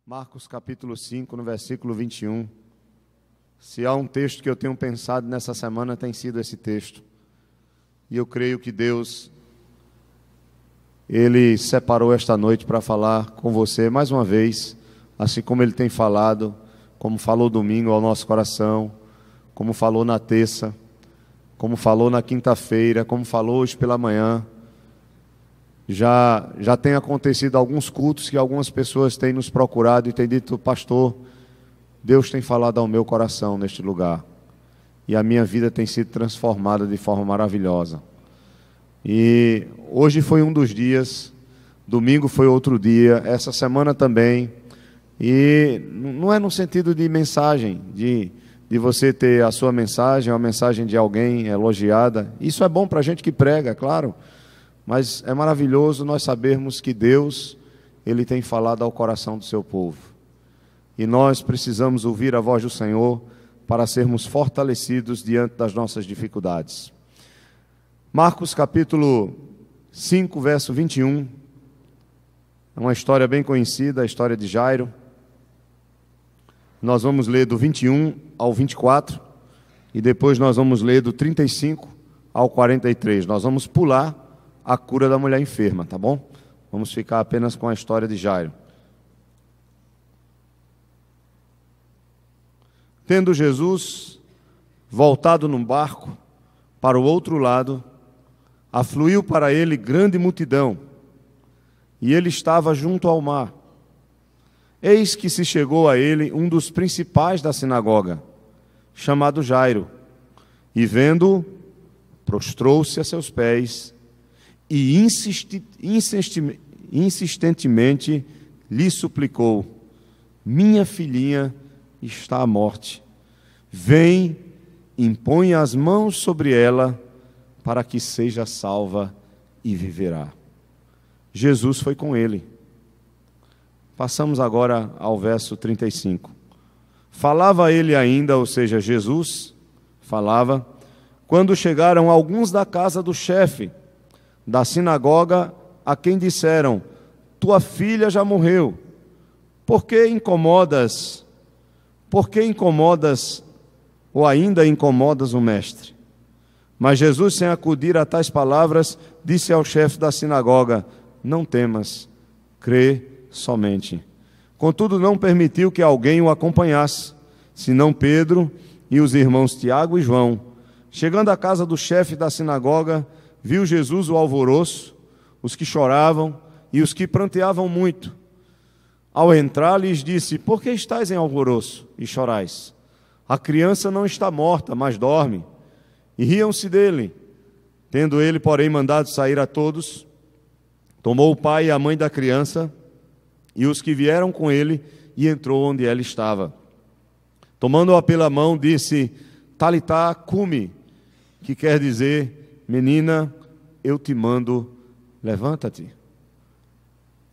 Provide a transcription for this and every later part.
Marcos capítulo 5, no versículo 21. Se há um texto que eu tenho pensado nessa semana, tem sido esse texto. E eu creio que Deus, Ele separou esta noite para falar com você mais uma vez, assim como Ele tem falado, como falou domingo ao nosso coração, como falou na terça, como falou na quinta-feira, como falou hoje pela manhã. Já tem acontecido alguns cultos que algumas pessoas têm nos procurado e têm dito: pastor, Deus tem falado ao meu coração neste lugar. E a minha vida tem sido transformada de forma maravilhosa. E hoje foi um dos dias, domingo foi outro dia, essa semana também. E não é no sentido de mensagem, de você ter a sua mensagem, uma mensagem de alguém elogiada. Isso é bom para a gente que prega, claro. Mas é maravilhoso nós sabermos que Deus, Ele tem falado ao coração do seu povo. E nós precisamos ouvir a voz do Senhor para sermos fortalecidos diante das nossas dificuldades. Marcos capítulo 5, verso 21. É uma história bem conhecida, a história de Jairo. Nós vamos ler do 21 ao 24. E depois nós vamos ler do 35 ao 43. Nós vamos pular a cura da mulher enferma, tá bom? Vamos ficar apenas com a história de Jairo. Tendo Jesus voltado num barco para o outro lado, afluiu para ele grande multidão, e ele estava junto ao mar. Eis que se chegou a ele um dos principais da sinagoga, chamado Jairo, e vendo-o, prostrou-se a seus pés e insistentemente lhe suplicou: minha filhinha está à morte. Vem, impõe as mãos sobre ela, para que seja salva e viverá. Jesus foi com ele. Passamos agora ao verso 35. Falava ele ainda, ou seja, Jesus falava, quando chegaram alguns da casa do chefe da sinagoga, a quem disseram: tua filha já morreu, por que incomodas ou ainda incomodas o mestre? Mas Jesus, sem acudir a tais palavras, disse ao chefe da sinagoga: não temas, crê somente. Contudo, não permitiu que alguém o acompanhasse, senão Pedro e os irmãos Tiago e João. Chegando à casa do chefe da sinagoga, viu Jesus o alvoroço, os que choravam e os que pranteavam muito. Ao entrar, lhes disse: por que estáis em alvoroço e chorais? A criança não está morta, mas dorme. E riam-se dele. Tendo ele, porém, mandado sair a todos, tomou o pai e a mãe da criança e os que vieram com ele, e entrou onde ela estava. Tomando-a pela mão, disse: Talitá cumi, que quer dizer: menina, eu te mando, levanta-te.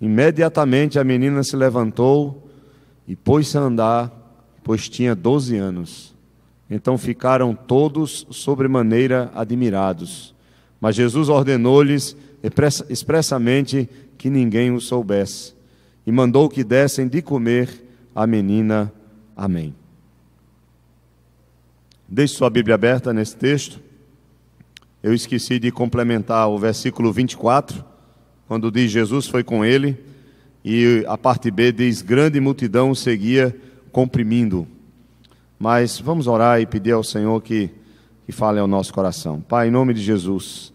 Imediatamente a menina se levantou e pôs-se a andar, pois tinha 12 anos. Então ficaram todos sobremaneira admirados. Mas Jesus ordenou-lhes expressamente que ninguém o soubesse, e mandou que dessem de comer à menina. Amém. Deixe sua Bíblia aberta nesse texto. Eu esqueci de complementar o versículo 24, quando diz: Jesus foi com ele, e a parte B diz: grande multidão o seguia, comprimindo. Mas vamos orar e pedir ao Senhor que fale ao nosso coração. Pai, em nome de Jesus,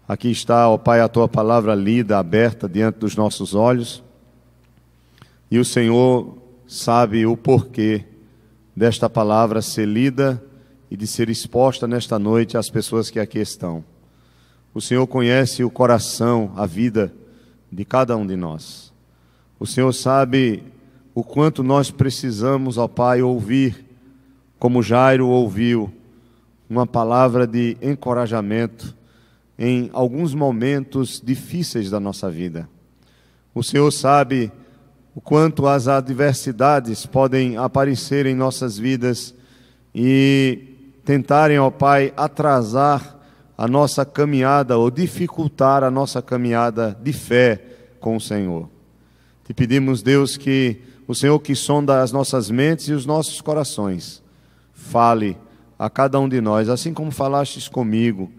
aqui está, ó Pai, a Tua palavra lida, aberta diante dos nossos olhos, e o Senhor sabe o porquê desta palavra ser lida e de ser exposta nesta noite às pessoas que aqui estão. O Senhor conhece o coração, a vida de cada um de nós. O Senhor sabe o quanto nós precisamos, ó Pai, ouvir, como Jairo ouviu, uma palavra de encorajamento em alguns momentos difíceis da nossa vida. O Senhor sabe o quanto as adversidades podem aparecer em nossas vidas e tentarem, ó Pai, atrasar a nossa caminhada ou dificultar a nossa caminhada de fé com o Senhor. Te pedimos, Deus, que o Senhor que sonda as nossas mentes e os nossos corações, fale a cada um de nós, assim como falastes comigo,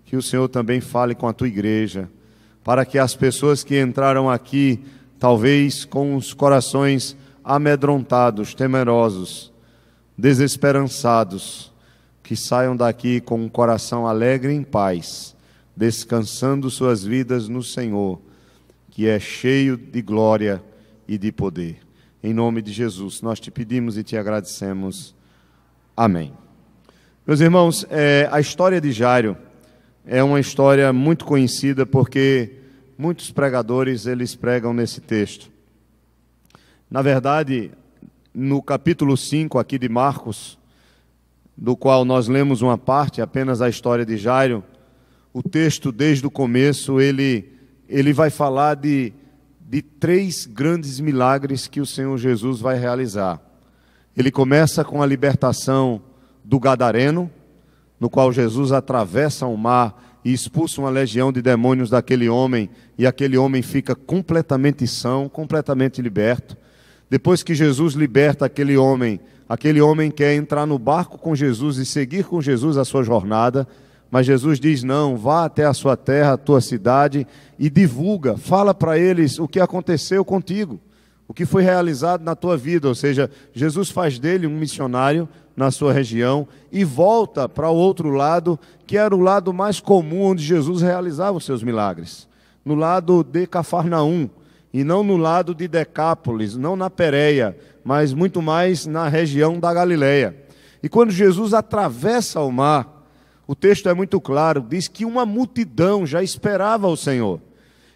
que o Senhor também fale com a tua igreja, para que as pessoas que entraram aqui, talvez com os corações amedrontados, temerosos, desesperançados, que saiam daqui com um coração alegre e em paz, descansando suas vidas no Senhor, que é cheio de glória e de poder. Em nome de Jesus, nós te pedimos e te agradecemos. Amém. Meus irmãos, a história de Jairo é uma história muito conhecida porque muitos pregadores, eles pregam nesse texto. Na verdade, no capítulo 5 aqui de Marcos, do qual nós lemos uma parte, apenas a história de Jairo, o texto desde o começo, ele vai falar de 3 grandes milagres que o Senhor Jesus vai realizar. Ele começa com a libertação do Gadareno, no qual Jesus atravessa o mar e expulsa uma legião de demônios daquele homem, e aquele homem fica completamente são, completamente liberto. Depois que Jesus liberta aquele homem quer entrar no barco com Jesus e seguir com Jesus a sua jornada, mas Jesus diz: não, vá até a sua terra, a tua cidade, e divulga, fala para eles o que aconteceu contigo, o que foi realizado na tua vida. Ou seja, Jesus faz dele um missionário na sua região e volta para o outro lado, que era o lado mais comum onde Jesus realizava os seus milagres, no lado de Cafarnaum, e não no lado de Decápolis, não na Pérea, mas muito mais na região da Galileia. E quando Jesus atravessa o mar, o texto é muito claro, diz que uma multidão já esperava o Senhor.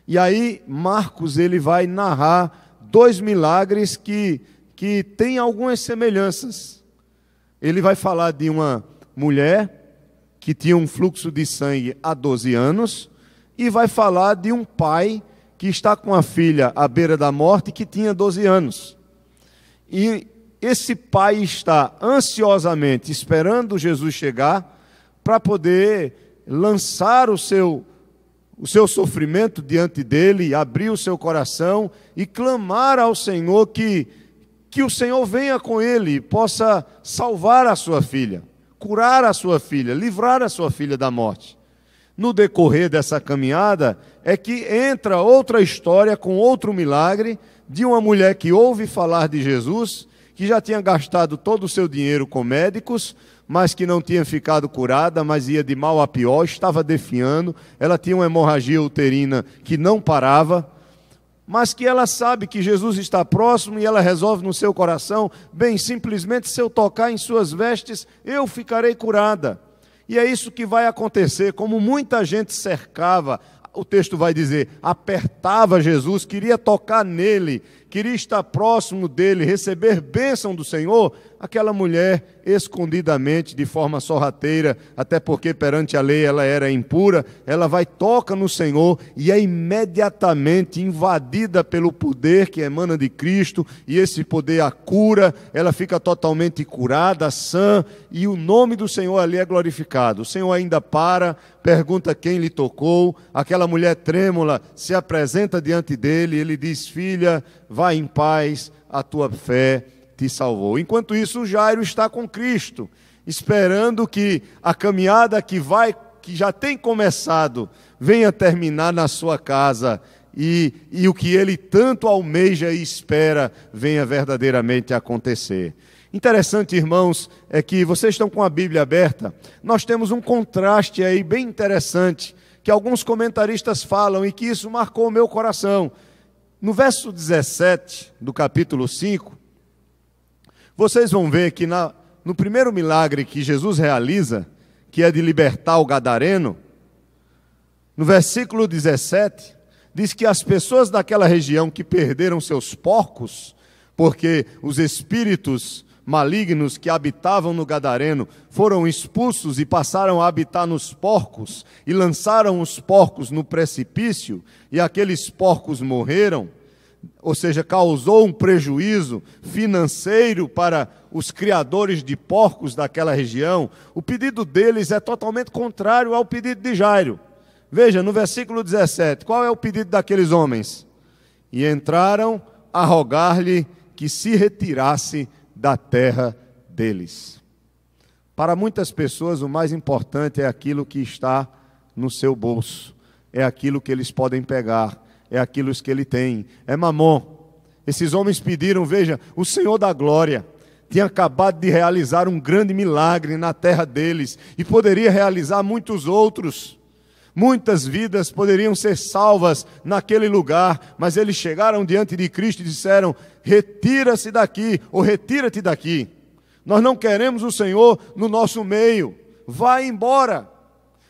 E aí Marcos ele vai narrar 2 milagres que têm algumas semelhanças. Ele vai falar de uma mulher que tinha um fluxo de sangue há 12 anos, e vai falar de um pai que está com a filha à beira da morte, que tinha 12 anos. E esse pai está ansiosamente esperando Jesus chegar para poder lançar o seu sofrimento diante dele, abrir o seu coração e clamar ao Senhor que o Senhor venha com ele e possa salvar a sua filha, curar a sua filha, livrar a sua filha da morte. No decorrer dessa caminhada é que entra outra história com outro milagre de uma mulher que ouve falar de Jesus, que já tinha gastado todo o seu dinheiro com médicos, mas que não tinha ficado curada, mas ia de mal a pior, estava definhando, ela tinha uma hemorragia uterina que não parava, mas que ela sabe que Jesus está próximo e ela resolve no seu coração: bem, simplesmente se eu tocar em suas vestes, eu ficarei curada. E é isso que vai acontecer. Como muita gente cercava, o texto vai dizer, apertava Jesus, queria tocar nele, queria estar próximo dele, receber bênção do Senhor, aquela mulher escondidamente, de forma sorrateira, até porque perante a lei ela era impura, ela vai, toca no Senhor e é imediatamente invadida pelo poder que emana de Cristo, e esse poder a cura, ela fica totalmente curada, sã, e o nome do Senhor ali é glorificado. O Senhor ainda pergunta quem lhe tocou, aquela mulher trêmula se apresenta diante dele, ele diz: filha, vá em paz, a tua fé te salvou. Enquanto isso, Jairo está com Cristo, esperando que a caminhada que já tem começado, venha terminar na sua casa, e o que ele tanto almeja e espera venha verdadeiramente acontecer. Interessante, irmãos, é que vocês estão com a Bíblia aberta, nós temos um contraste aí bem interessante, que alguns comentaristas falam, e que isso marcou o meu coração. No verso 17 do capítulo 5, vocês vão ver que no primeiro milagre que Jesus realiza, que é de libertar o Gadareno, no versículo 17, diz que as pessoas daquela região que perderam seus porcos, porque os espíritos malignos que habitavam no Gadareno foram expulsos e passaram a habitar nos porcos, e lançaram os porcos no precipício, e aqueles porcos morreram, ou seja, causou um prejuízo financeiro para os criadores de porcos daquela região. O pedido deles é totalmente contrário ao pedido de Jairo. Veja, no versículo 17, qual é o pedido daqueles homens? E entraram a rogar-lhe que se retirasse da terra deles. Para muitas pessoas, o mais importante é aquilo que está no seu bolso, é aquilo que eles podem pegar, é aquilo que ele tem, é mamon. Esses homens pediram, veja, o Senhor da glória tinha acabado de realizar um grande milagre na terra deles, e poderia realizar muitos outros. Muitas vidas poderiam ser salvas naquele lugar, mas eles chegaram diante de Cristo e disseram: retira-se daqui, ou retira-te daqui. Nós não queremos o Senhor no nosso meio, vai embora.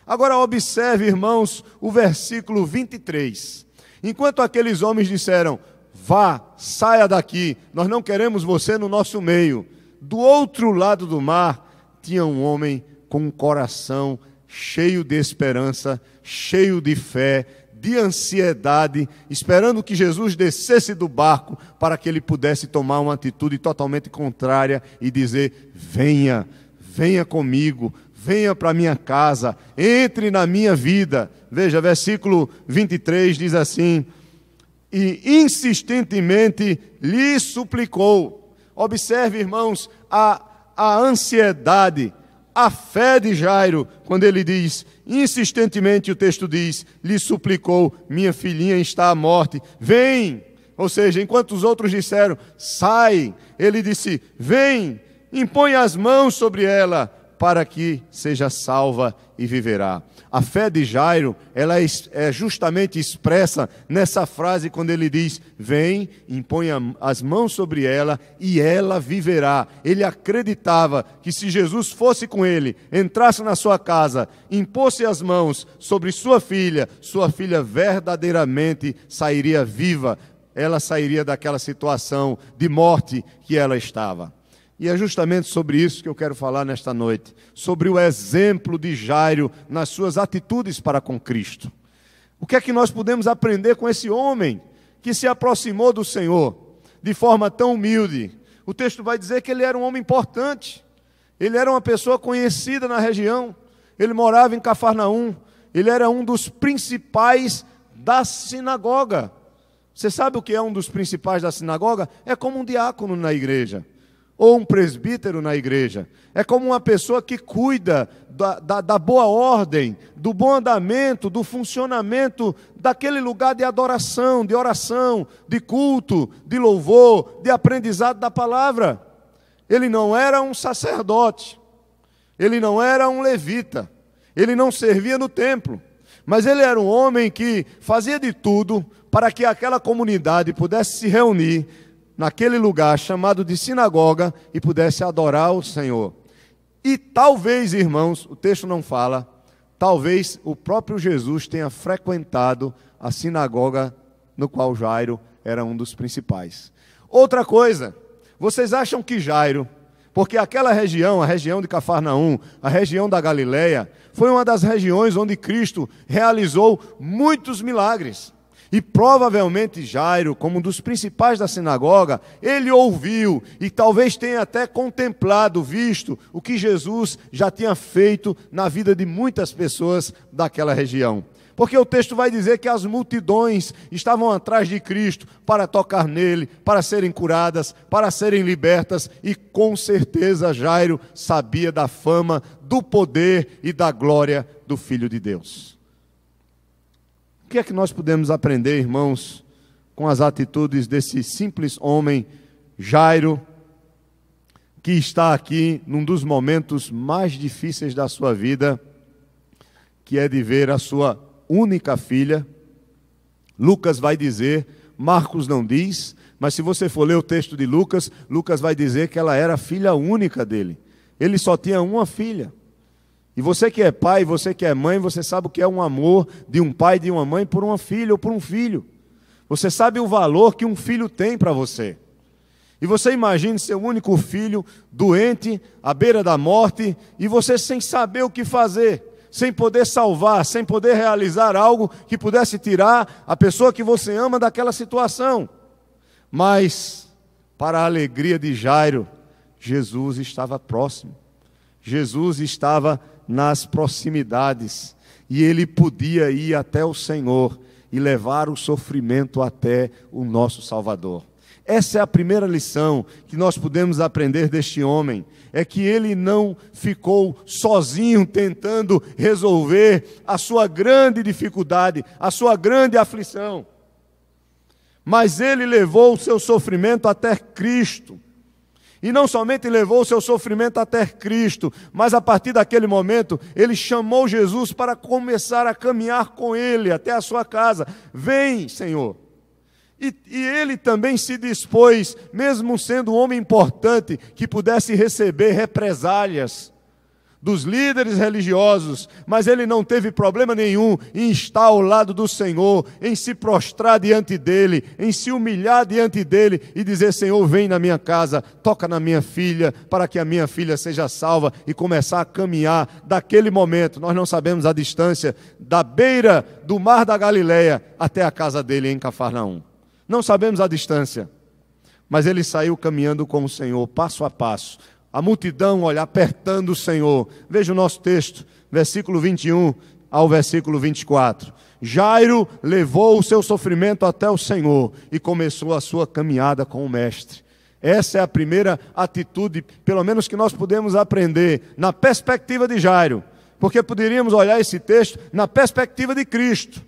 Agora observe, irmãos, o versículo 23. Enquanto aqueles homens disseram: vá, saia daqui, nós não queremos você no nosso meio, do outro lado do mar tinha um homem com um coração cheio de esperança, cheio de fé, de ansiedade, esperando que Jesus descesse do barco para que ele pudesse tomar uma atitude totalmente contrária e dizer: venha, venha comigo, venha para minha casa, entre na minha vida. Veja, versículo 23 diz assim: e insistentemente lhe suplicou. Observe, irmãos, a ansiedade, a fé de Jairo, quando ele diz, insistentemente o texto diz, lhe suplicou: minha filhinha está à morte, vem. Ou seja, enquanto os outros disseram: sai, ele disse: vem, impõe as mãos sobre ela, para que seja salva e viverá. A fé de Jairo, ela é justamente expressa nessa frase quando ele diz: vem, impõe as mãos sobre ela e ela viverá. Ele acreditava que se Jesus fosse com ele, entrasse na sua casa, impôsse as mãos sobre sua filha verdadeiramente sairia viva. Ela sairia daquela situação de morte que ela estava. E é justamente sobre isso que eu quero falar nesta noite, sobre o exemplo de Jairo nas suas atitudes para com Cristo. O que é que nós podemos aprender com esse homem que se aproximou do Senhor de forma tão humilde? O texto vai dizer que ele era um homem importante, ele era uma pessoa conhecida na região, ele morava em Cafarnaum, ele era um dos principais da sinagoga. Você sabe o que é um dos principais da sinagoga? É como um diácono na igreja, ou um presbítero na igreja. É como uma pessoa que cuida da boa ordem, do bom andamento, do funcionamento daquele lugar de adoração, de oração, de culto, de louvor, de aprendizado da palavra. Ele não era um sacerdote, ele não era um levita, ele não servia no templo, mas ele era um homem que fazia de tudo para que aquela comunidade pudesse se reunir naquele lugar chamado de sinagoga e pudesse adorar o Senhor. E talvez, irmãos, o texto não fala, talvez o próprio Jesus tenha frequentado a sinagoga no qual Jairo era um dos principais. Outra coisa, vocês acham que Jairo, porque aquela região, a região de Cafarnaum, a região da Galileia, foi uma das regiões onde Cristo realizou muitos milagres. E provavelmente Jairo, como um dos principais da sinagoga, ele ouviu e talvez tenha até contemplado, visto o que Jesus já tinha feito na vida de muitas pessoas daquela região. Porque o texto vai dizer que as multidões estavam atrás de Cristo para tocar nele, para serem curadas, para serem libertas, e com certeza Jairo sabia da fama, do poder e da glória do Filho de Deus. O que é que nós podemos aprender, irmãos, com as atitudes desse simples homem, Jairo, que está aqui num dos momentos mais difíceis da sua vida, que é de ver a sua única filha? Lucas vai dizer, Marcos não diz, mas se você for ler o texto de Lucas, Lucas vai dizer que ela era a filha única dele. Ele só tinha uma filha. E você que é pai, você que é mãe, você sabe o que é um amor de um pai e de uma mãe por uma filha ou por um filho. Você sabe o valor que um filho tem para você. E você imagine seu único filho doente, à beira da morte, e você sem saber o que fazer, sem poder salvar, sem poder realizar algo que pudesse tirar a pessoa que você ama daquela situação. Mas, para a alegria de Jairo, Jesus estava próximo. Jesus estava nas proximidades, e ele podia ir até o Senhor e levar o sofrimento até o nosso Salvador. Essa é a primeira lição que nós podemos aprender deste homem. É que ele não ficou sozinho tentando resolver a sua grande dificuldade, a sua grande aflição. Mas ele levou o seu sofrimento até Cristo. E não somente levou o seu sofrimento até Cristo, mas a partir daquele momento, ele chamou Jesus para começar a caminhar com ele até a sua casa. Vem, Senhor. E ele também se dispôs, mesmo sendo um homem importante, que pudesse receber represálias dos líderes religiosos, mas ele não teve problema nenhum em estar ao lado do Senhor, em se prostrar diante dele, em se humilhar diante dele e dizer: Senhor, vem na minha casa, toca na minha filha, para que a minha filha seja salva, e começar a caminhar daquele momento. Nós não sabemos a distância da beira do mar da Galileia até a casa dele em Cafarnaum. Não sabemos a distância, mas ele saiu caminhando com o Senhor, passo a passo. A multidão, olha, apertando o Senhor. Veja o nosso texto, versículo 21 ao versículo 24. Jairo levou o seu sofrimento até o Senhor e começou a sua caminhada com o Mestre. Essa é a primeira atitude, pelo menos que nós podemos aprender, na perspectiva de Jairo. Porque poderíamos olhar esse texto na perspectiva de Cristo,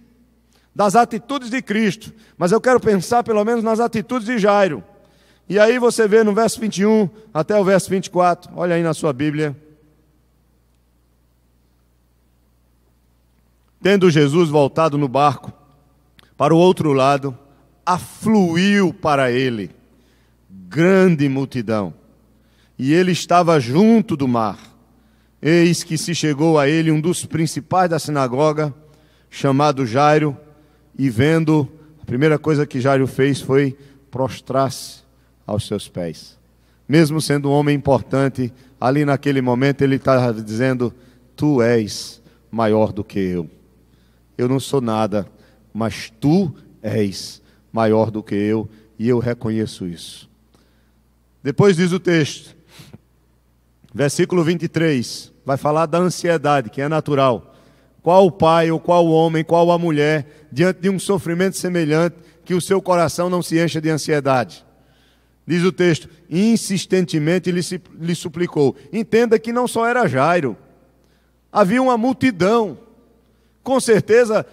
das atitudes de Cristo. Mas eu quero pensar pelo menos nas atitudes de Jairo. E aí você vê no verso 21 até o verso 24, olha aí na sua Bíblia. Tendo Jesus voltado no barco para o outro lado, afluiu para ele grande multidão, e ele estava junto do mar. Eis que se chegou a ele um dos principais da sinagoga, chamado Jairo, e vendo, a primeira coisa que Jairo fez foi prostrar-se aos seus pés. Mesmo sendo um homem importante, ali naquele momento ele estava dizendo: tu és maior do que eu. Eu não sou nada, mas tu és maior do que eu, e eu reconheço isso. Depois diz o texto, versículo 23, vai falar da ansiedade, que é natural. Qual o pai, ou qual o homem, qual a mulher, diante de um sofrimento semelhante, que o seu coração não se encha de ansiedade? Diz o texto, insistentemente lhe suplicou. Entenda que não só era Jairo, havia uma multidão. Com certeza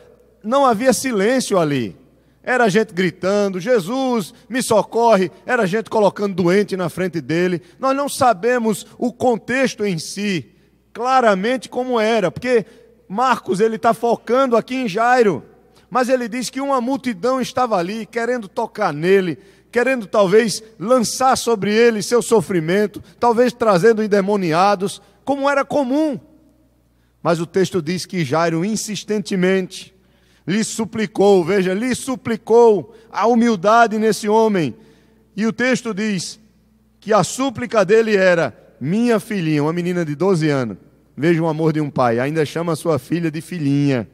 não havia silêncio ali. Era gente gritando: Jesus, me socorre. Era gente colocando doente na frente dele. Nós não sabemos o contexto em si, claramente como era, porque Marcos ele está focando aqui em Jairo. Mas ele diz que uma multidão estava ali, querendo tocar nele, querendo talvez lançar sobre ele seu sofrimento, talvez trazendo endemoniados, como era comum. Mas o texto diz que Jairo insistentemente lhe suplicou, veja, lhe suplicou a humildade nesse homem. E o texto diz que a súplica dele era: minha filhinha, uma menina de 12 anos, veja o amor de um pai, ainda chama a sua filha de filhinha.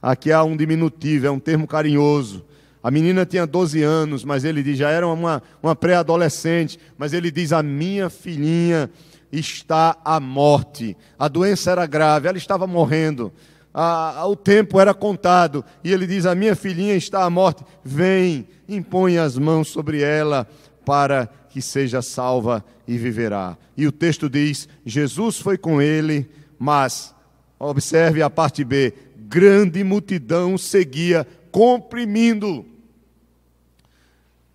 Aqui há um diminutivo, é um termo carinhoso. A menina tinha 12 anos, mas ele diz, já era uma pré-adolescente, mas ele diz: a minha filhinha está à morte. A doença era grave, ela estava morrendo. O tempo era contado. E ele diz: a minha filhinha está à morte. Vem, impõe as mãos sobre ela, para que seja salva e viverá. E o texto diz, Jesus foi com ele, mas, observe a parte B, grande multidão seguia, comprimindo.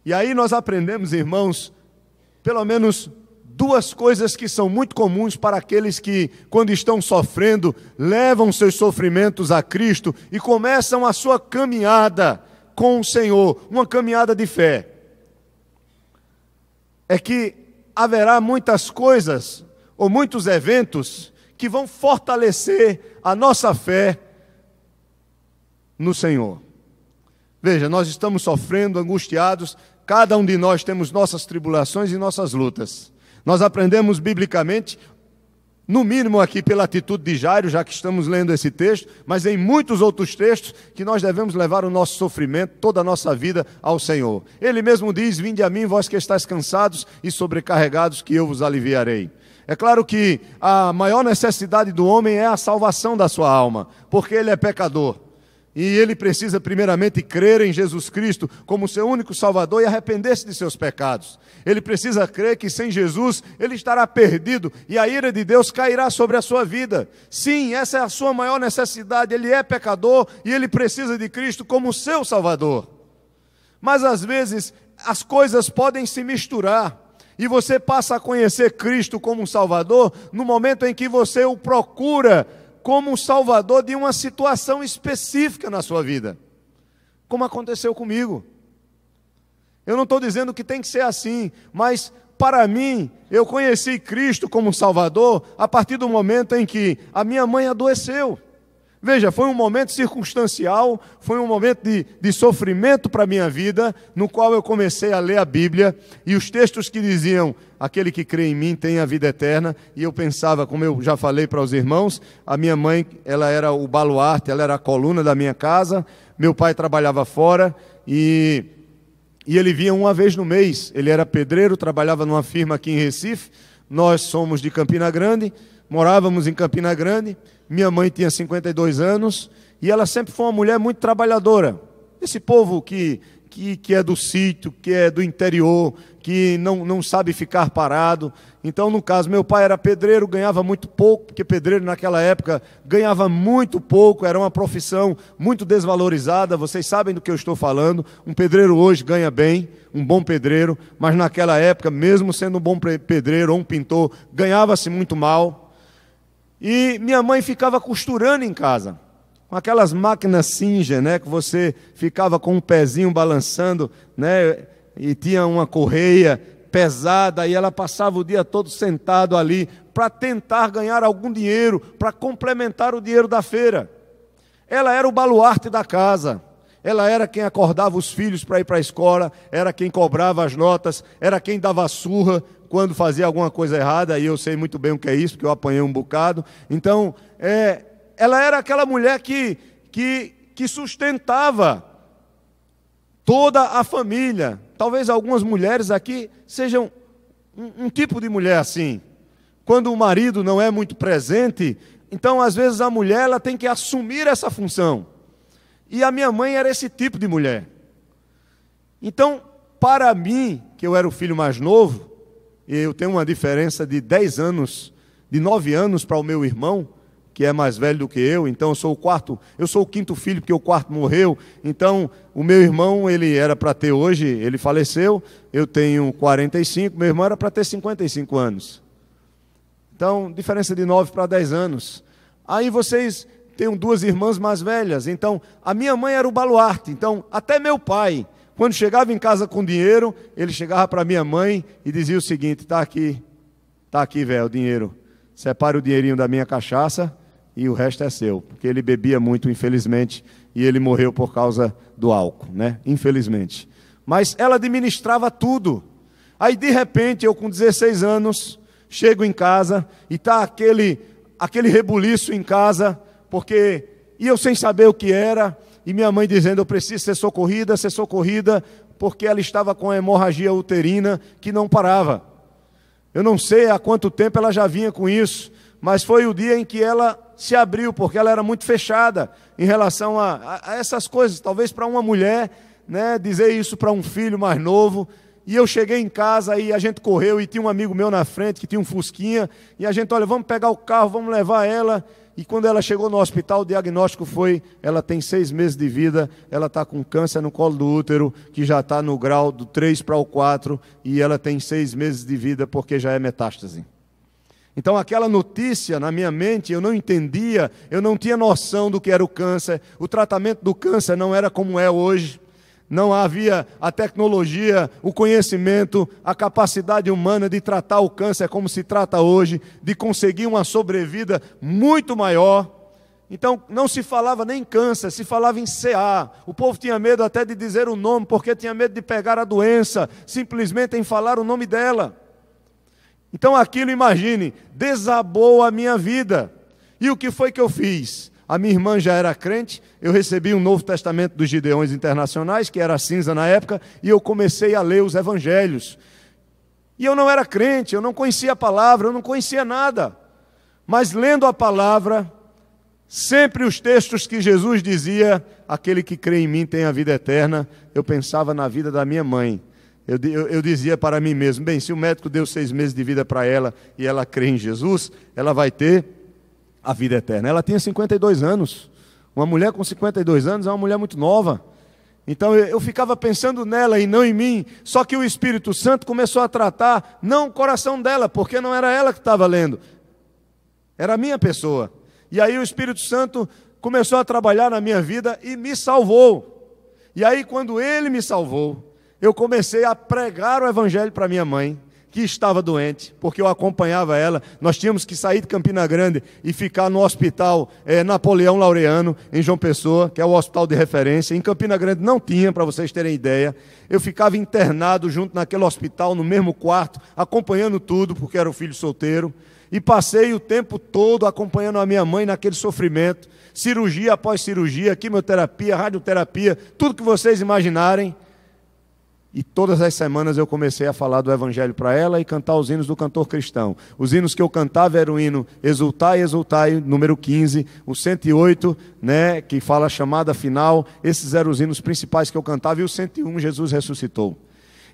E aí nós aprendemos, irmãos, pelo menos duas coisas que são muito comuns para aqueles que, quando estão sofrendo, levam seus sofrimentos a Cristo e começam a sua caminhada com o Senhor, uma caminhada de fé. É que haverá muitas coisas ou muitos eventos que vão fortalecer a nossa fé no Senhor. Veja, nós estamos sofrendo, angustiados, cada um de nós temos nossas tribulações e nossas lutas. Nós aprendemos biblicamente, no mínimo aqui pela atitude de Jairo, já que estamos lendo esse texto, mas em muitos outros textos, que nós devemos levar o nosso sofrimento, toda a nossa vida ao Senhor. Ele mesmo diz: vinde a mim, vós que estáis cansados e sobrecarregados, que eu vos aliviarei. É claro que a maior necessidade do homem é a salvação da sua alma, porque ele é pecador. E ele precisa primeiramente crer em Jesus Cristo como seu único Salvador e arrepender-se de seus pecados. Ele precisa crer que sem Jesus ele estará perdido e a ira de Deus cairá sobre a sua vida. Sim, essa é a sua maior necessidade. Ele é pecador e ele precisa de Cristo como seu Salvador. Mas às vezes as coisas podem se misturar e você passa a conhecer Cristo como um Salvador no momento em que você o procura como um salvador de uma situação específica na sua vida, como aconteceu comigo. Eu não estou dizendo que tem que ser assim, mas para mim, eu conheci Cristo como Salvador a partir do momento em que a minha mãe adoeceu. Veja, foi um momento circunstancial, foi um momento de sofrimento para a minha vida, no qual eu comecei a ler a Bíblia, e os textos que diziam, aquele que crê em mim tem a vida eterna, e eu pensava, como eu já falei para os irmãos, a minha mãe, ela era o baluarte, ela era a coluna da minha casa, meu pai trabalhava fora, e ele vinha uma vez no mês, ele era pedreiro, trabalhava numa firma aqui em Recife, nós somos de Campina Grande, morávamos em Campina Grande, minha mãe tinha 52 anos e ela sempre foi uma mulher muito trabalhadora. Esse povo que é do sítio, que é do interior, que não sabe ficar parado. Então, no caso, meu pai era pedreiro, ganhava muito pouco, porque pedreiro naquela época ganhava muito pouco, era uma profissão muito desvalorizada, vocês sabem do que eu estou falando. Um pedreiro hoje ganha bem, um bom pedreiro, mas naquela época, mesmo sendo um bom pedreiro ou um pintor, ganhava-se muito mal. E minha mãe ficava costurando em casa, com aquelas máquinas Singer, né, que você ficava com um pezinho balançando, né, e tinha uma correia pesada, e ela passava o dia todo sentado ali, para tentar ganhar algum dinheiro, para complementar o dinheiro da feira. Ela era o baluarte da casa, ela era quem acordava os filhos para ir para a escola, era quem cobrava as notas, era quem dava surra quando fazia alguma coisa errada, e eu sei muito bem o que é isso, porque eu apanhei um bocado. Então, ela era aquela mulher que sustentava toda a família. Talvez algumas mulheres aqui sejam um tipo de mulher assim. Quando o marido não é muito presente, então às vezes a mulher ela tem que assumir essa função. E a minha mãe era esse tipo de mulher. Então, para mim, que eu era o filho mais novo, e eu tenho uma diferença de 10 anos, de 9 anos para o meu irmão, que é mais velho do que eu, então eu sou o quinto filho, porque o quarto morreu. Então, o meu irmão, ele era para ter hoje, ele faleceu, eu tenho 45, meu irmão era para ter 55 anos. Então, diferença de 9 para 10 anos. Aí vocês têm duas irmãs mais velhas, então, a minha mãe era o baluarte, então, até meu pai, quando chegava em casa com dinheiro, ele chegava para minha mãe e dizia o seguinte: tá aqui, velho, o dinheiro. Separe o dinheirinho da minha cachaça e o resto é seu. Porque ele bebia muito, infelizmente, e ele morreu por causa do álcool, né? Infelizmente. Mas ela administrava tudo. Aí, de repente, eu com 16 anos, chego em casa e está aquele rebuliço em casa, e eu sem saber o que era. E minha mãe dizendo, eu preciso ser socorrida, porque ela estava com a hemorragia uterina que não parava. Eu não sei há quanto tempo ela já vinha com isso, mas foi o dia em que ela se abriu, porque ela era muito fechada em relação a essas coisas. Talvez para uma mulher, né, dizer isso para um filho mais novo. E eu cheguei em casa e a gente correu e tinha um amigo meu na frente que tinha um fusquinha. E a gente, olha, vamos pegar o carro, vamos levar ela. E quando ela chegou no hospital, o diagnóstico foi, ela tem 6 meses de vida, ela está com câncer no colo do útero, que já está no grau do 3 para o 4, e ela tem 6 meses de vida porque já é metástase. Então aquela notícia na minha mente, eu não entendia, eu não tinha noção do que era o câncer, o tratamento do câncer não era como é hoje. Não havia a tecnologia, o conhecimento, a capacidade humana de tratar o câncer como se trata hoje, de conseguir uma sobrevida muito maior. Então, não se falava nem em câncer, se falava em CA. O povo tinha medo até de dizer o nome, porque tinha medo de pegar a doença, simplesmente em falar o nome dela. Então, aquilo, imagine, desabou a minha vida. E o que foi que eu fiz? A minha irmã já era crente, eu recebi um Novo Testamento dos Gideões Internacionais, que era cinza na época, e eu comecei a ler os evangelhos. E eu não era crente, eu não conhecia a palavra, eu não conhecia nada. Mas lendo a palavra, Sempre os textos que Jesus dizia, aquele que crê em mim tem a vida eterna, eu pensava na vida da minha mãe. Eu dizia para mim mesmo, bem, se o médico deu 6 meses de vida para ela e ela crê em Jesus, ela vai ter a vida eterna. Ela tinha 52 anos. Uma mulher com 52 anos é uma mulher muito nova. Então eu ficava pensando nela e não em mim. Só que o Espírito Santo começou a tratar, não o coração dela, porque não era ela que estava lendo, era a minha pessoa. E aí o Espírito Santo começou a trabalhar na minha vida e me salvou. E aí quando Ele me salvou, eu comecei a pregar o Evangelho para minha mãe, que estava doente, porque eu acompanhava ela. Nós tínhamos que sair de Campina Grande e ficar no hospital Napoleão Laureano, em João Pessoa, que é o hospital de referência. Em Campina Grande não tinha, para vocês terem ideia. Eu ficava internado junto naquele hospital, no mesmo quarto, acompanhando tudo, porque era o filho solteiro. E passei o tempo todo acompanhando a minha mãe naquele sofrimento, cirurgia após cirurgia, quimioterapia, radioterapia, tudo que vocês imaginarem. E todas as semanas eu comecei a falar do Evangelho para ela e cantar os hinos do cantor cristão. Os hinos que eu cantava eram o hino Exultai, Exultai, número 15, o 108, né, que fala a chamada final. Esses eram os hinos principais que eu cantava, e o 101, Jesus ressuscitou.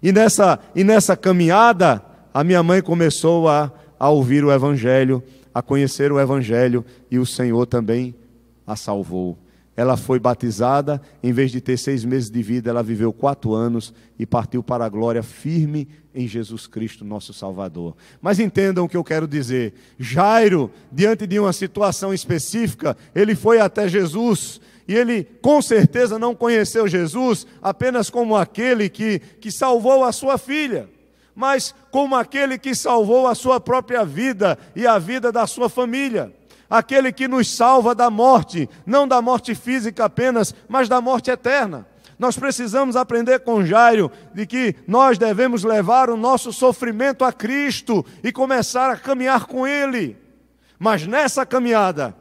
E nessa caminhada, a minha mãe começou a ouvir o Evangelho, a conhecer o Evangelho, e o Senhor também a salvou. Ela foi batizada, em vez de ter 6 meses de vida, ela viveu 4 anos e partiu para a glória firme em Jesus Cristo, nosso Salvador. Mas entendam o que eu quero dizer. Jairo, diante de uma situação específica, ele foi até Jesus, e ele com certeza não conheceu Jesus apenas como aquele que salvou a sua filha, mas como aquele que salvou a sua própria vida e a vida da sua família. Aquele que nos salva da morte, não da morte física apenas, mas da morte eterna. Nós precisamos aprender com Jairo de que nós devemos levar o nosso sofrimento a Cristo e começar a caminhar com Ele. Mas nessa caminhada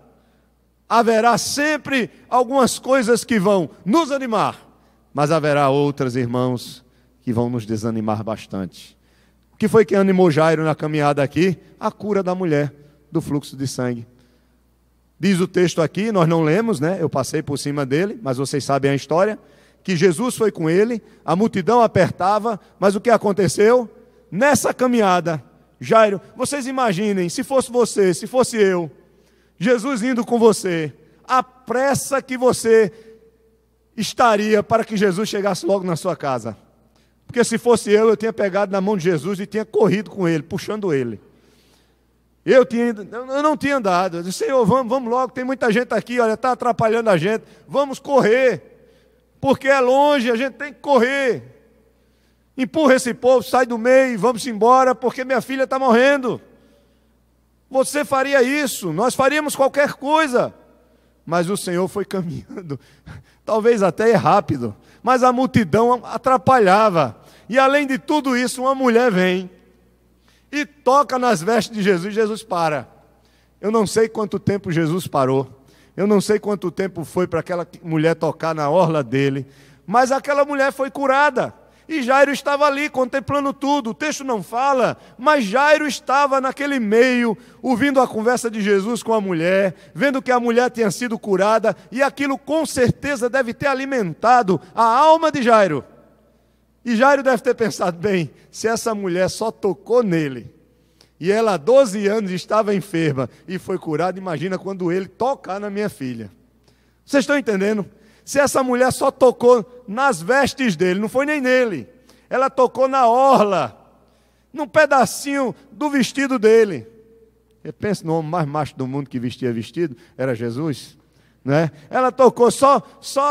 haverá sempre algumas coisas que vão nos animar, mas haverá outras, irmãos, que vão nos desanimar bastante. O que foi que animou Jairo na caminhada aqui? A cura da mulher do fluxo de sangue. Diz o texto aqui, nós não lemos, né? Eu passei por cima dele, mas vocês sabem a história, que Jesus foi com ele, a multidão apertava, mas o que aconteceu? Nessa caminhada, Jairo, vocês imaginem, se fosse você, se fosse eu, Jesus indo com você, a pressa que você estaria para que Jesus chegasse logo na sua casa. Porque se fosse eu tinha pegado na mão de Jesus e tinha corrido com ele, puxando ele. Eu não tinha andado. Eu disse, Senhor, vamos logo, tem muita gente aqui, olha, está atrapalhando a gente. Vamos correr, porque é longe, a gente tem que correr. Empurra esse povo, sai do meio e vamos embora, porque minha filha está morrendo. Você faria isso, nós faríamos qualquer coisa. Mas o Senhor foi caminhando, talvez até rápido, mas a multidão atrapalhava. E além de tudo isso, uma mulher vem e toca nas vestes de Jesus, Jesus para. Eu não sei quanto tempo Jesus parou, eu não sei quanto tempo foi para aquela mulher tocar na orla dele, mas aquela mulher foi curada, e Jairo estava ali contemplando tudo. O texto não fala, mas Jairo estava naquele meio, ouvindo a conversa de Jesus com a mulher, vendo que a mulher tinha sido curada, e aquilo com certeza deve ter alimentado a alma de Jairo. E Jairo deve ter pensado, bem, se essa mulher só tocou nele, e ela há 12 anos estava enferma e foi curada, imagina quando ele tocar na minha filha. Vocês estão entendendo? Se essa mulher só tocou nas vestes dele, não foi nem nele, ela tocou na orla, num pedacinho do vestido dele. Eu penso no homem mais macho do mundo que vestia vestido, era Jesus, né? Ela tocou só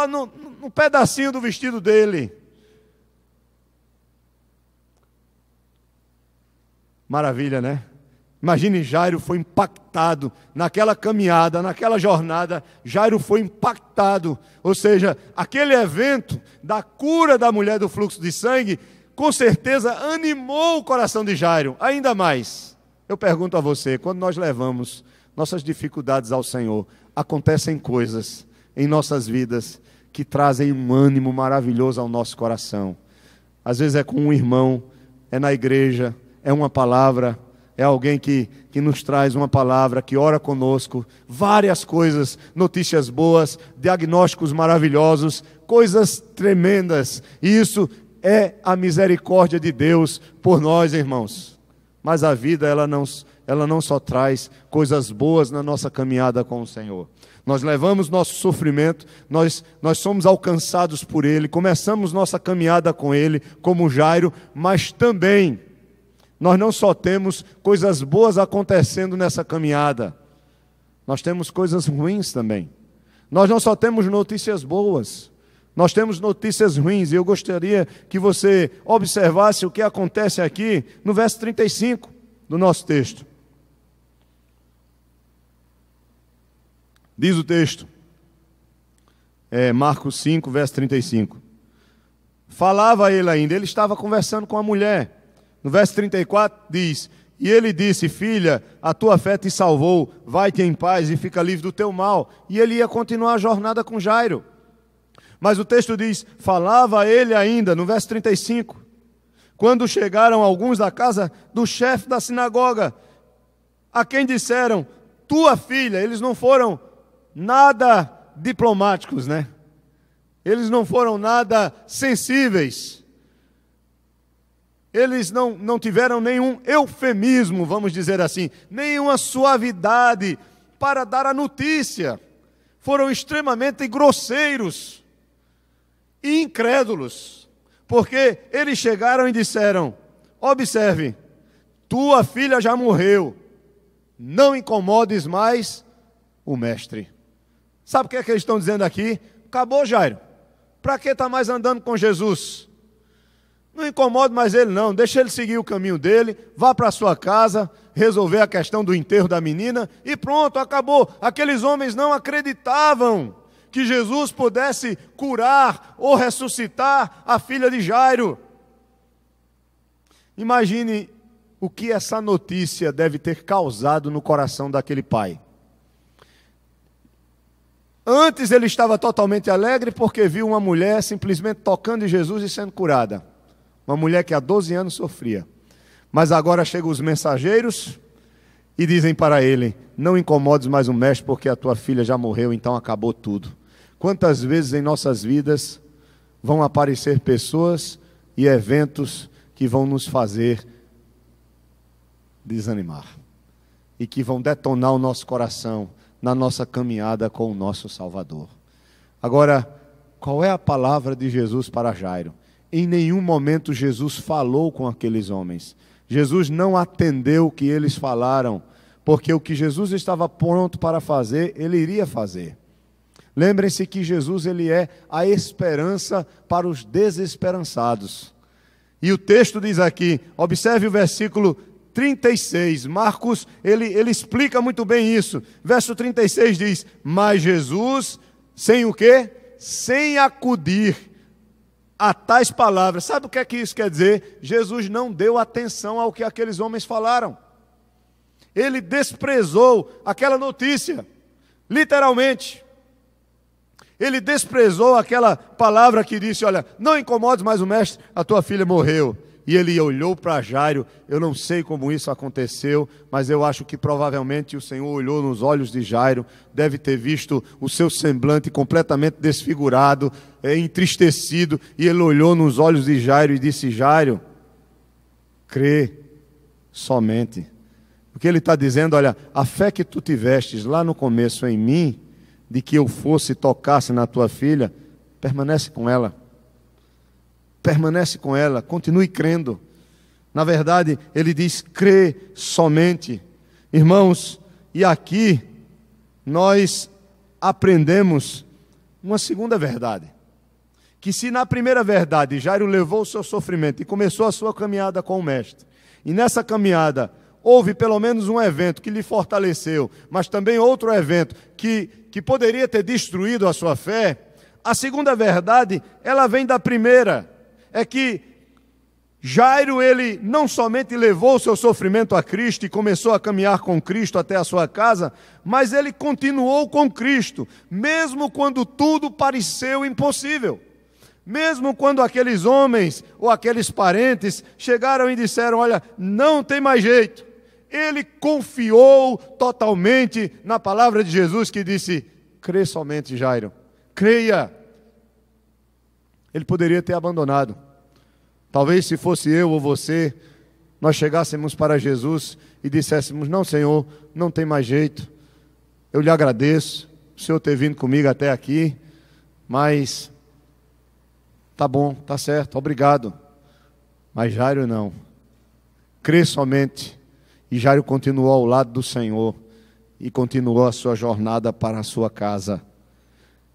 no pedacinho do vestido dele. Maravilha, né? Imagine, Jairo foi impactado naquela caminhada, naquela jornada. Jairo foi impactado, ou seja, aquele evento da cura da mulher do fluxo de sangue, com certeza animou o coração de Jairo, ainda mais. Eu pergunto a você, quando nós levamos nossas dificuldades ao Senhor, acontecem coisas em nossas vidas que trazem um ânimo maravilhoso ao nosso coração. Às vezes é com um irmão, é na igreja, é uma palavra, é alguém que nos traz uma palavra, que ora conosco, várias coisas, notícias boas, diagnósticos maravilhosos, coisas tremendas. E isso é a misericórdia de Deus por nós, irmãos. Mas a vida, ela não só traz coisas boas na nossa caminhada com o Senhor. Nós levamos nosso sofrimento, nós somos alcançados por Ele, começamos nossa caminhada com Ele, como Jairo, mas também nós não só temos coisas boas acontecendo nessa caminhada, nós temos coisas ruins também. Nós não só temos notícias boas, nós temos notícias ruins, e eu gostaria que você observasse o que acontece aqui no verso 35 do nosso texto. Diz o texto, Marcos 5, verso 35. Falava ele ainda, ele estava conversando com a mulher. No verso 34 diz, e ele disse, filha, a tua fé te salvou, vai-te em paz e fica livre do teu mal. E ele ia continuar a jornada com Jairo. Mas o texto diz, falava ele ainda, no verso 35, quando chegaram alguns da casa do chefe da sinagoga, a quem disseram, tua filha, eles não foram nada diplomáticos, né? Eles não foram nada sensíveis. Eles não tiveram nenhum eufemismo, vamos dizer assim, nenhuma suavidade para dar a notícia. Foram extremamente grosseiros e incrédulos, porque eles chegaram e disseram, observe, tua filha já morreu, não incomodes mais o mestre. Sabe o que é que eles estão dizendo aqui? Acabou, Jairo. Para que está mais andando com Jesus? Não incomode mais ele não, deixa ele seguir o caminho dele, vá para a sua casa, resolver a questão do enterro da menina e pronto, acabou. Aqueles homens não acreditavam que Jesus pudesse curar ou ressuscitar a filha de Jairo. Imagine o que essa notícia deve ter causado no coração daquele pai. Antes ele estava totalmente alegre porque viu uma mulher simplesmente tocando em Jesus e sendo curada. Uma mulher que há 12 anos sofria. Mas agora chegam os mensageiros e dizem para ele, não incomodes mais o mestre porque a tua filha já morreu, então acabou tudo. Quantas vezes em nossas vidas vão aparecer pessoas e eventos que vão nos fazer desanimar e que vão detonar o nosso coração na nossa caminhada com o nosso Salvador. Agora, qual é a palavra de Jesus para Jairo? Em nenhum momento Jesus falou com aqueles homens. Jesus não atendeu o que eles falaram, porque o que Jesus estava pronto para fazer, ele iria fazer. Lembrem-se que Jesus, ele é a esperança para os desesperançados. E o texto diz aqui, observe o versículo 36, Marcos, ele explica muito bem isso. Verso 36 diz, mas Jesus, sem o quê? Sem acudir a tais palavras. Sabe o que é que isso quer dizer? Jesus não deu atenção ao que aqueles homens falaram. Ele desprezou aquela notícia, literalmente. Ele desprezou aquela palavra que disse, olha, não incomodes mais o mestre, a tua filha morreu. E ele olhou para Jairo, eu não sei como isso aconteceu, mas eu acho que provavelmente o Senhor olhou nos olhos de Jairo, deve ter visto o seu semblante completamente desfigurado, entristecido, e ele olhou nos olhos de Jairo e disse, Jairo, crê somente. O que ele está dizendo, olha, a fé que tu tivestes lá no começo em mim, de que eu fosse e tocasse na tua filha, permanece com ela. Permanece com ela, continue crendo. Na verdade, ele diz, crê somente. Irmãos, e aqui nós aprendemos uma segunda verdade. Que se na primeira verdade Jairo levou o seu sofrimento e começou a sua caminhada com o mestre, e nessa caminhada houve pelo menos um evento que lhe fortaleceu, mas também outro evento que poderia ter destruído a sua fé, a segunda verdade, ela vem da primeira. É que Jairo, ele não somente levou o seu sofrimento a Cristo e começou a caminhar com Cristo até a sua casa, mas ele continuou com Cristo, mesmo quando tudo pareceu impossível. Mesmo quando aqueles homens ou aqueles parentes chegaram e disseram, olha, não tem mais jeito, ele confiou totalmente na palavra de Jesus que disse: crê somente, Jairo, creia. Ele poderia ter abandonado. Talvez se fosse eu ou você, nós chegássemos para Jesus e disséssemos: não, Senhor, não tem mais jeito, eu lhe agradeço o Senhor ter vindo comigo até aqui, mas tá bom, tá certo, obrigado. Mas Jairo não, crê somente. E Jairo continuou ao lado do Senhor e continuou a sua jornada para a sua casa.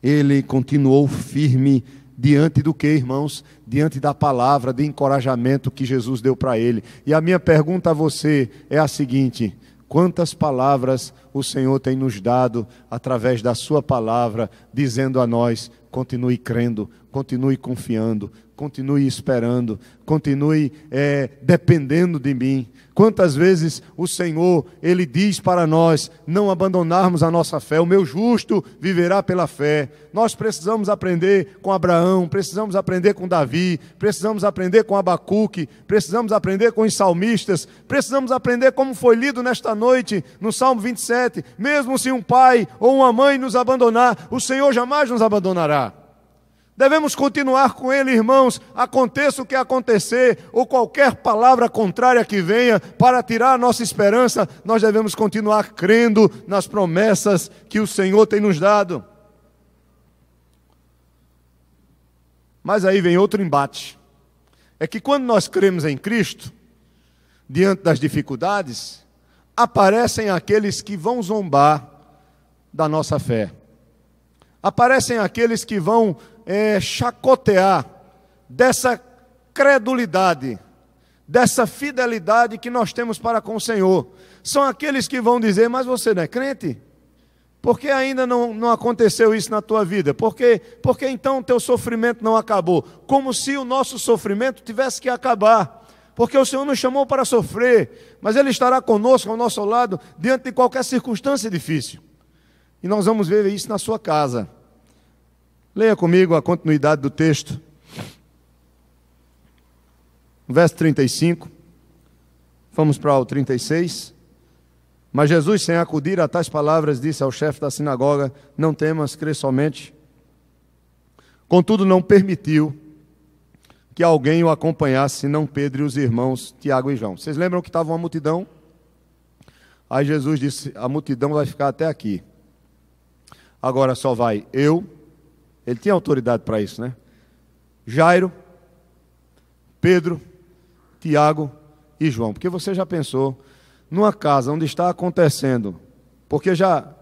Ele continuou firme diante do que, irmãos? Diante da palavra de encorajamento que Jesus deu para ele. E a minha pergunta a você é a seguinte: quantas palavras o Senhor tem nos dado através da sua palavra, dizendo a nós: continue crendo, continue confiando, continue esperando, continue dependendo de mim. Quantas vezes o Senhor, Ele diz para nós não abandonarmos a nossa fé. O meu justo viverá pela fé. Nós precisamos aprender com Abraão, precisamos aprender com Davi, precisamos aprender com Abacuque, precisamos aprender com os salmistas, precisamos aprender como foi lido nesta noite no Salmo 27. Mesmo se um pai ou uma mãe nos abandonar, o Senhor jamais nos abandonará. Devemos continuar com Ele, irmãos, aconteça o que acontecer, ou qualquer palavra contrária que venha para tirar a nossa esperança, nós devemos continuar crendo nas promessas que o Senhor tem nos dado. Mas aí vem outro embate. É que quando nós cremos em Cristo, diante das dificuldades, aparecem aqueles que vão zombar da nossa fé. Aparecem aqueles que vão chacotear dessa credulidade, dessa fidelidade que nós temos para com o Senhor. São aqueles que vão dizer: mas você não é crente? Por que ainda não aconteceu isso na tua vida? Por que então o teu sofrimento não acabou? Como se o nosso sofrimento tivesse que acabar. Porque o Senhor nos chamou para sofrer, mas Ele estará conosco, ao nosso lado, diante de qualquer circunstância difícil. E nós vamos ver isso na sua casa. Leia comigo a continuidade do texto. Verso 35. Vamos para o 36. Mas Jesus, sem acudir a tais palavras, disse ao chefe da sinagoga: não temas, crê somente. Contudo, não permitiu que alguém o acompanhasse, senão Pedro e os irmãos Tiago e João. Vocês lembram que estava uma multidão? Aí Jesus disse: a multidão vai ficar até aqui. Agora só vai eu. Ele tinha autoridade para isso, né? Jairo, Pedro, Tiago e João. Porque você já pensou numa casa onde está acontecendo, porque já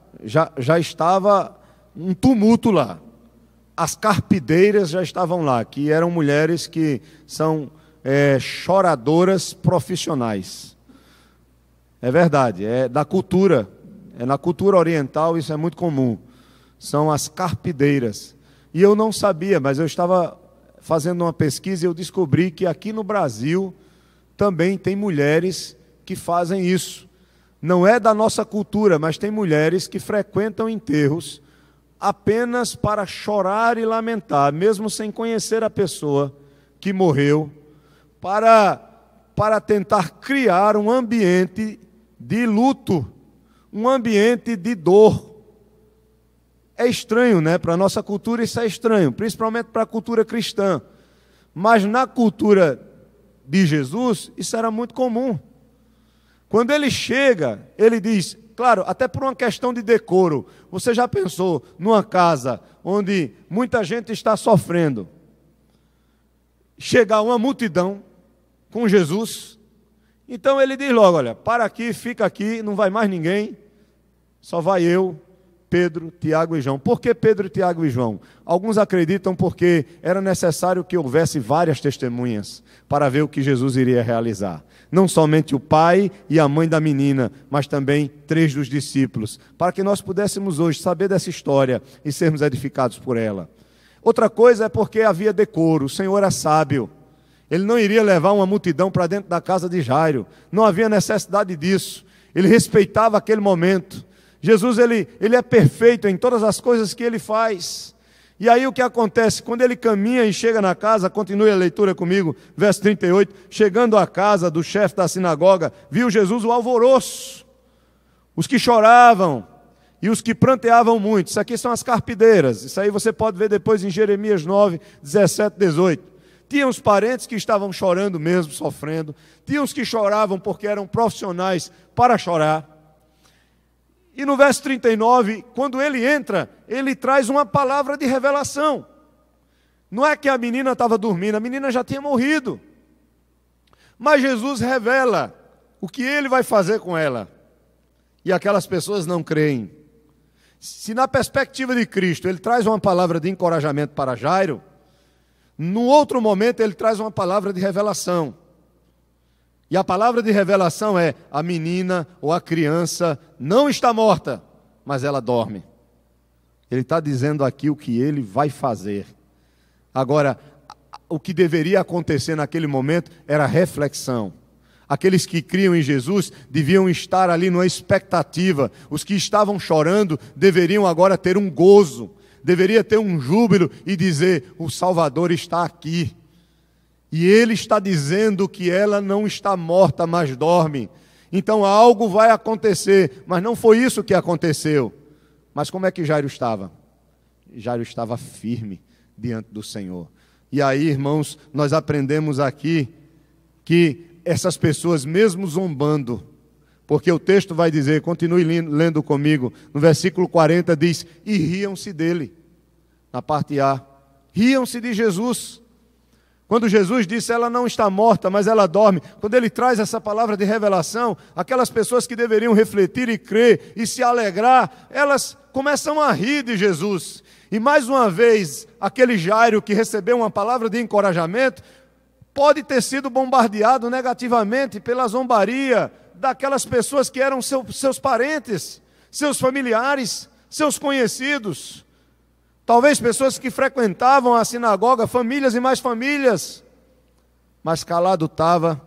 estava um tumulto lá. As carpideiras já estavam lá, que eram mulheres que são choradoras profissionais. É verdade, é da cultura, na cultura oriental isso é muito comum. São as carpideiras. E eu não sabia, mas eu estava fazendo uma pesquisa e eu descobri que aqui no Brasil também tem mulheres que fazem isso. Não é da nossa cultura, mas tem mulheres que frequentam enterros apenas para chorar e lamentar, mesmo sem conhecer a pessoa que morreu, para tentar criar um ambiente de luto, um ambiente de dor. É estranho, né? Para a nossa cultura isso é estranho, principalmente para a cultura cristã. Mas na cultura de Jesus, isso era muito comum. Quando ele chega, ele diz, claro, até por uma questão de decoro. Você já pensou numa casa onde muita gente está sofrendo? Chegar uma multidão com Jesus. Então ele diz logo: olha, para aqui, fica aqui, não vai mais ninguém, só vai eu, Pedro, Tiago e João. Por que Pedro, Tiago e João? Alguns acreditam porque era necessário que houvesse várias testemunhas para ver o que Jesus iria realizar. Não somente o pai e a mãe da menina, mas também 3 dos discípulos, para que nós pudéssemos hoje saber dessa história e sermos edificados por ela. Outra coisa é porque havia decoro, o Senhor é sábio. Ele não iria levar uma multidão para dentro da casa de Jairo, não havia necessidade disso. Ele respeitava aquele momento. Jesus ele é perfeito em todas as coisas que ele faz. E aí o que acontece? Quando ele caminha e chega na casa, continue a leitura comigo, verso 38, chegando à casa do chefe da sinagoga, viu Jesus o alvoroço, os que choravam e os que pranteavam muito. Isso aqui são as carpideiras, isso aí você pode ver depois em Jeremias 9, 17, 18. Tinha os parentes que estavam chorando mesmo, sofrendo, tinha os que choravam porque eram profissionais para chorar. E no verso 39, quando ele entra, ele traz uma palavra de revelação. Não é que a menina estava dormindo, a menina já tinha morrido. Mas Jesus revela o que ele vai fazer com ela. E aquelas pessoas não creem. Se na perspectiva de Cristo ele traz uma palavra de encorajamento para Jairo, no outro momento ele traz uma palavra de revelação. E a palavra de revelação é: a menina ou a criança não está morta, mas ela dorme. Ele está dizendo aqui o que ele vai fazer. Agora, o que deveria acontecer naquele momento era reflexão. Aqueles que criam em Jesus deviam estar ali numa expectativa. Os que estavam chorando deveriam agora ter um gozo, deveria ter um júbilo e dizer: o Salvador está aqui. E ele está dizendo que ela não está morta, mas dorme. Então algo vai acontecer, mas não foi isso que aconteceu. Mas como é que Jairo estava? Jairo estava firme diante do Senhor. E aí, irmãos, nós aprendemos aqui que essas pessoas, mesmo zombando, porque o texto vai dizer, continue lendo comigo, no versículo 40 diz: e riam-se dele. Na parte A, riam-se de Jesus. Quando Jesus disse: ela não está morta, mas ela dorme, quando ele traz essa palavra de revelação, aquelas pessoas que deveriam refletir e crer e se alegrar, elas começam a rir de Jesus. E mais uma vez, aquele Jairo que recebeu uma palavra de encorajamento, pode ter sido bombardeado negativamente pela zombaria daquelas pessoas que eram seus parentes, seus familiares, seus conhecidos. Talvez pessoas que frequentavam a sinagoga, famílias e mais famílias. Mas calado estava,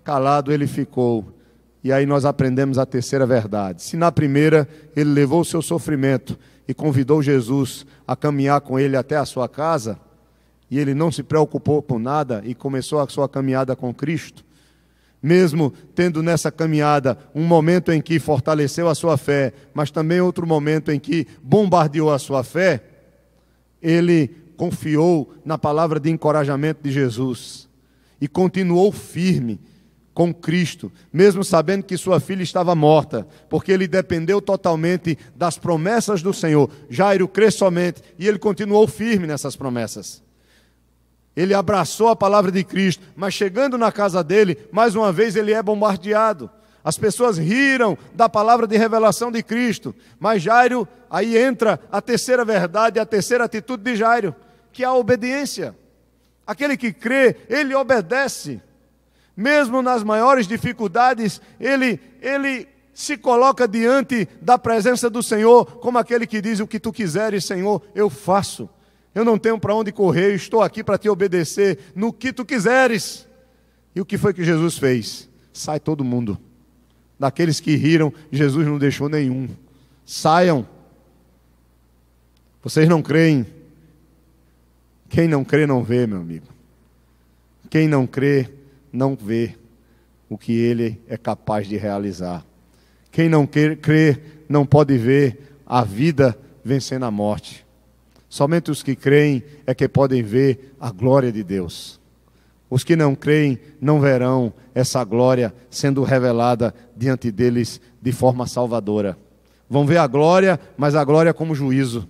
calado ele ficou. E aí nós aprendemos a terceira verdade. Se na primeira ele levou o seu sofrimento e convidou Jesus a caminhar com ele até a sua casa, e ele não se preocupou com nada e começou a sua caminhada com Cristo, mesmo tendo nessa caminhada um momento em que fortaleceu a sua fé, mas também outro momento em que bombardeou a sua fé, ele confiou na palavra de encorajamento de Jesus e continuou firme com Cristo, mesmo sabendo que sua filha estava morta, porque ele dependeu totalmente das promessas do Senhor. Jairo crê somente e ele continuou firme nessas promessas. Ele abraçou a palavra de Cristo, mas chegando na casa dele, mais uma vez ele é bombardeado. As pessoas riram da palavra de revelação de Cristo, mas Jairo, aí entra a terceira verdade, a terceira atitude de Jairo, que é a obediência. Aquele que crê, ele obedece. Mesmo nas maiores dificuldades, ele se coloca diante da presença do Senhor, como aquele que diz: o que tu quiseres, Senhor, eu faço. Eu não tenho para onde correr, eu estou aqui para te obedecer no que tu quiseres. E o que foi que Jesus fez? Sai todo mundo. Daqueles que riram, Jesus não deixou nenhum. Saiam. Vocês não creem. Quem não crê não vê, meu amigo. Quem não crê não vê o que ele é capaz de realizar. Quem não crê não pode ver a vida vencendo a morte. Somente os que creem é que podem ver a glória de Deus. Os que não creem não verão essa glória sendo revelada diante deles de forma salvadora. Vão ver a glória, mas a glória como juízo.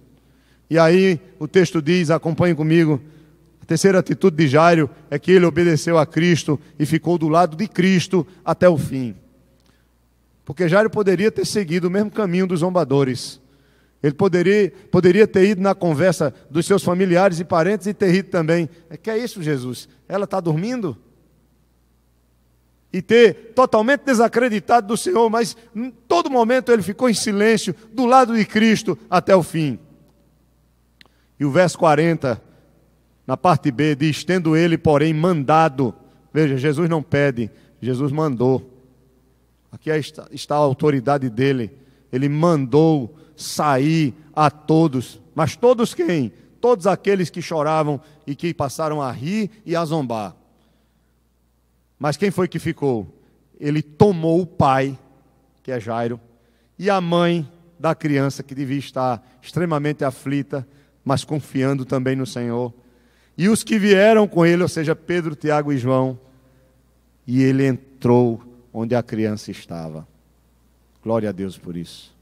E aí o texto diz, acompanhe comigo, a terceira atitude de Jairo é que ele obedeceu a Cristo e ficou do lado de Cristo até o fim. Porque Jairo poderia ter seguido o mesmo caminho dos zombadores. Ele poderia ter ido na conversa dos seus familiares e parentes e ter rido também. Que é isso, Jesus? Ela está dormindo? E ter totalmente desacreditado do Senhor, mas em todo momento ele ficou em silêncio, do lado de Cristo até o fim. E o verso 40, na parte B, diz: tendo ele, porém, mandado. Veja, Jesus não pede, Jesus mandou. Aqui está a autoridade dele. Ele mandou sair a todos. Mas todos quem? todos aqueles que choravam e que passaram a rir e a zombar. Mas quem foi que ficou? Ele tomou o pai, que é Jairo, e a mãe da criança, que devia estar extremamente aflita, mas confiando também no Senhor. E os que vieram com ele, ou seja, Pedro, Tiago e João, e ele entrou onde a criança estava. Glória a Deus por isso.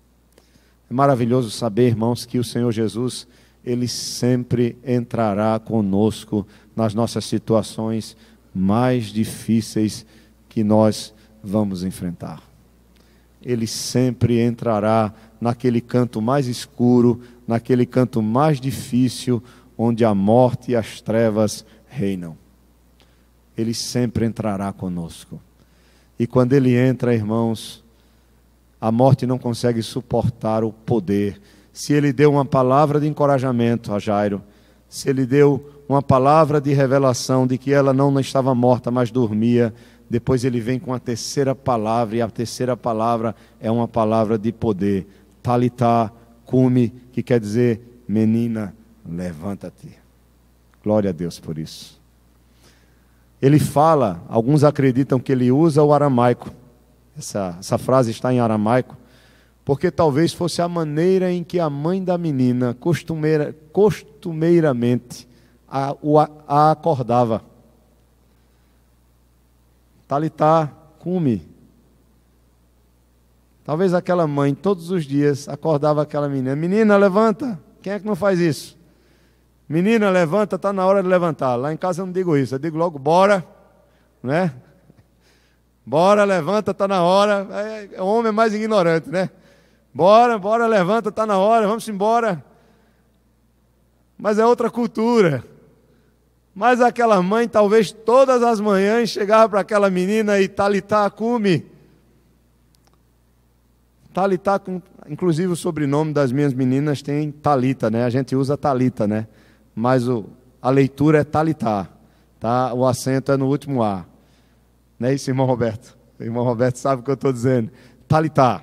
É maravilhoso saber, irmãos, que o Senhor Jesus, Ele sempre entrará conosco nas nossas situações mais difíceis que nós vamos enfrentar. Ele sempre entrará naquele canto mais escuro, naquele canto mais difícil, onde a morte e as trevas reinam. Ele sempre entrará conosco. E quando Ele entra, irmãos, a morte não consegue suportar o poder. Se Ele deu uma palavra de encorajamento a Jairo, se Ele deu uma palavra de revelação de que ela não estava morta, mas dormia, depois Ele vem com a terceira palavra, e a terceira palavra é uma palavra de poder. Talitá cumi, que quer dizer, menina, levanta-te. Glória a Deus por isso. Ele fala, alguns acreditam que ele usa o aramaico. Essa frase está em aramaico, porque talvez fosse a maneira em que a mãe da menina costumeiramente a acordava. Talitá cumi. Talvez aquela mãe todos os dias acordava aquela menina. Menina, levanta. Quem é que não faz isso? Menina, levanta, está na hora de levantar. Lá em casa eu não digo isso, eu digo logo, bora, né? Bora, levanta, está na hora. O homem é mais ignorante, né? Bora, levanta, está na hora, vamos embora. Mas é outra cultura. Mas aquela mãe, talvez todas as manhãs, chegava para aquela menina e Talitá cumi. Talitá, inclusive o sobrenome das minhas meninas tem Talita, né? A gente usa Talita, né? Mas a leitura é Talitá, tá? O acento é no último A. Não é isso, irmão Roberto? O irmão Roberto sabe o que eu estou dizendo. Talitá.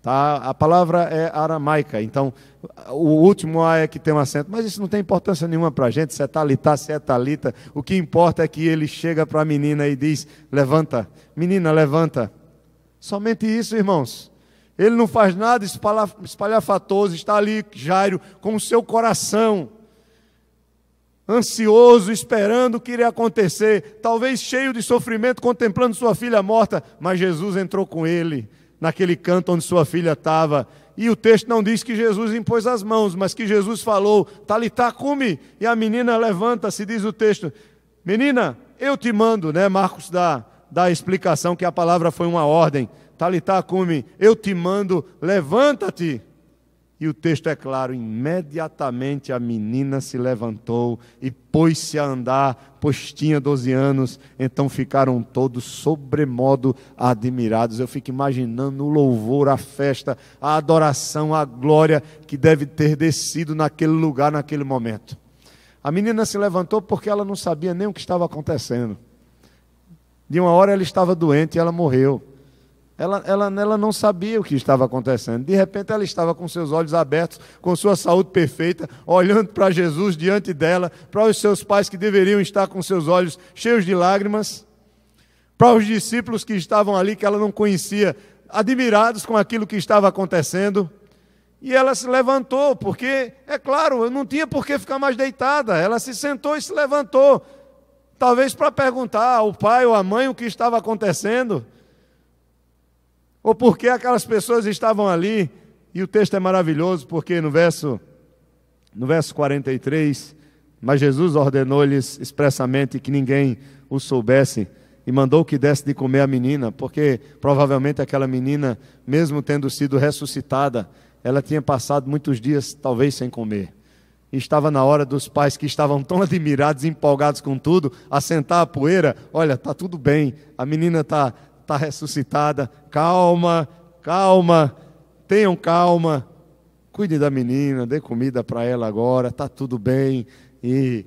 Tá? A palavra é aramaica, então o último A é que tem um acento, mas isso não tem importância nenhuma para a gente, se é Talitá, se é Talita. O que importa é que ele chega para a menina e diz, levanta, menina, levanta. Somente isso, irmãos. Ele não faz nada espalhafatoso, está ali, Jairo, com o seu coração ansioso, esperando o que iria acontecer, talvez cheio de sofrimento, contemplando sua filha morta, mas Jesus entrou com ele, naquele canto onde sua filha estava, e o texto não diz que Jesus impôs as mãos, mas que Jesus falou, Talitá cumi, e a menina levanta-se, diz o texto, menina, eu te mando, né? Marcos dá a explicação que a palavra foi uma ordem, Talitá cumi, eu te mando, levanta-te. E o texto é claro, imediatamente a menina se levantou e pôs-se a andar, pois tinha 12 anos, então ficaram todos sobremodo admirados. Eu fico imaginando o louvor, a festa, a adoração, a glória que deve ter descido naquele lugar, naquele momento. A menina se levantou porque ela não sabia nem o que estava acontecendo. De uma hora ela estava doente e ela morreu. Ela não sabia o que estava acontecendo. De repente ela estava com seus olhos abertos, com sua saúde perfeita, olhando para Jesus diante dela, para os seus pais que deveriam estar com seus olhos cheios de lágrimas, para os discípulos que estavam ali, que ela não conhecia, admirados com aquilo que estava acontecendo. E ela se levantou, porque, é claro, não tinha por que ficar mais deitada. Ela se sentou e se levantou, talvez para perguntar ao pai ou à mãe o que estava acontecendo, ou porque aquelas pessoas estavam ali. E o texto é maravilhoso, porque no verso 43, mas Jesus ordenou-lhes expressamente que ninguém o soubesse, e mandou que desse de comer a menina, porque provavelmente aquela menina, mesmo tendo sido ressuscitada, ela tinha passado muitos dias talvez sem comer. E estava na hora dos pais, que estavam tão admirados, empolgados com tudo, assentar a poeira. Olha, está tudo bem, a menina está ressuscitada, calma, tenham calma, cuide da menina, dê comida para ela agora, está tudo bem, e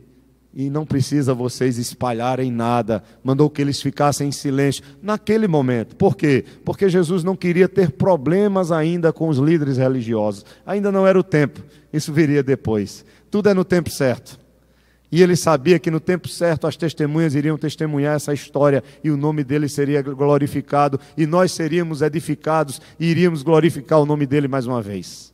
não precisa vocês espalharem nada. Mandou que eles ficassem em silêncio naquele momento. Por quê? Porque Jesus não queria ter problemas ainda com os líderes religiosos, ainda não era o tempo, isso viria depois. tudo é no tempo certo. E ele sabia que no tempo certo as testemunhas iriam testemunhar essa história e o nome dele seria glorificado e nós seríamos edificados e iríamos glorificar o nome dele mais uma vez.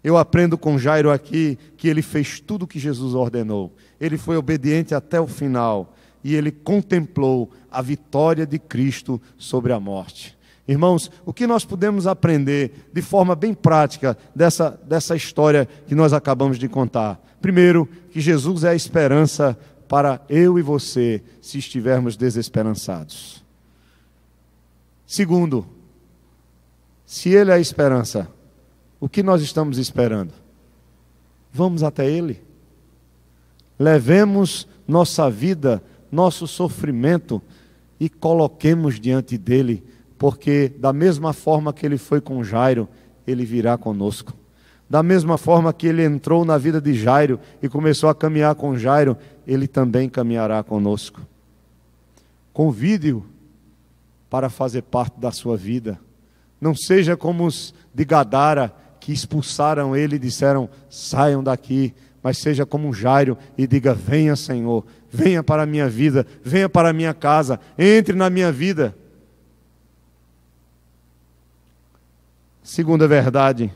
Eu aprendo com Jairo aqui que ele fez tudo o que Jesus ordenou. Ele foi obediente até o final e ele contemplou a vitória de Cristo sobre a morte. Irmãos, o que nós podemos aprender de forma bem prática dessa história que nós acabamos de contar? Primeiro, que Jesus é a esperança para eu e você, se estivermos desesperançados. Segundo, se Ele é a esperança, o que nós estamos esperando? Vamos até Ele. Levemos nossa vida, nosso sofrimento e coloquemos diante dEle, porque da mesma forma que Ele foi com Jairo, Ele virá conosco. Da mesma forma que Ele entrou na vida de Jairo e começou a caminhar com Jairo, Ele também caminhará conosco. Convide-o para fazer parte da sua vida. Não seja como os de Gadara, que expulsaram ele e disseram, saiam daqui. Mas seja como Jairo e diga, venha Senhor, venha para a minha vida, venha para a minha casa, entre na minha vida. Segunda verdade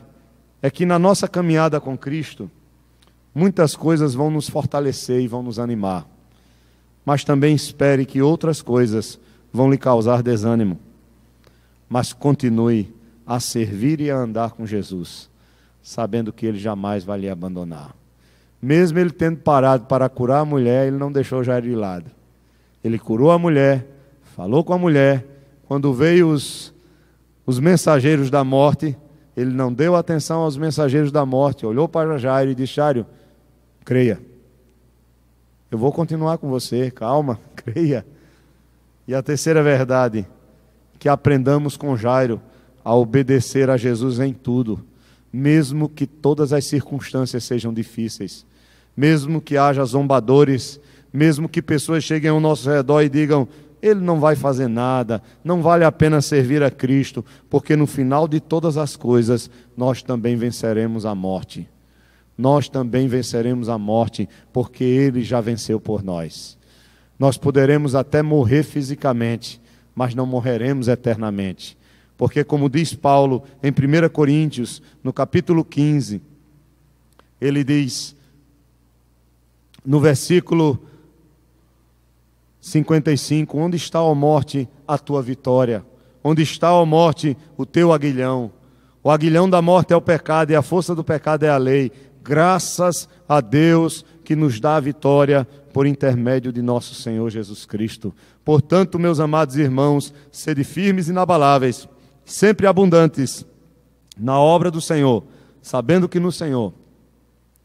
é que na nossa caminhada com Cristo, muitas coisas vão nos fortalecer e vão nos animar. Mas também espere que outras coisas vão lhe causar desânimo. Mas continue a servir e a andar com Jesus, sabendo que Ele jamais vai lhe abandonar. Mesmo Ele tendo parado para curar a mulher, Ele não deixou Jairo de lado. Ele curou a mulher, falou com a mulher. Quando veio os mensageiros da morte, Ele não deu atenção aos mensageiros da morte, olhou para Jairo e disse, Jairo, creia. Eu vou continuar com você, calma, creia. E a terceira verdade, que aprendamos com Jairo a obedecer a Jesus em tudo, mesmo que todas as circunstâncias sejam difíceis, mesmo que haja zombadores, mesmo que pessoas cheguem ao nosso redor e digam, ele não vai fazer nada, não vale a pena servir a Cristo, porque no final de todas as coisas, nós também venceremos a morte. Nós também venceremos a morte, porque Ele já venceu por nós. Nós poderemos até morrer fisicamente, mas não morreremos eternamente. Porque como diz Paulo em 1 Coríntios, no capítulo 15, ele diz, no versículo 55, onde está, ó morte, a tua vitória? Onde está, ó morte, o teu aguilhão? O aguilhão da morte é o pecado e a força do pecado é a lei. Graças a Deus que nos dá a vitória por intermédio de nosso Senhor Jesus Cristo. Portanto, meus amados irmãos, sede firmes e inabaláveis, sempre abundantes na obra do Senhor, sabendo que no Senhor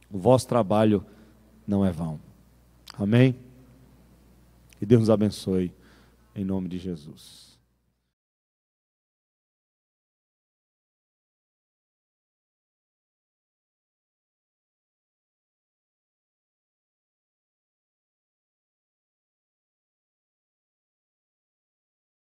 o vosso trabalho não é vão. Amém? Que Deus nos abençoe, em nome de Jesus.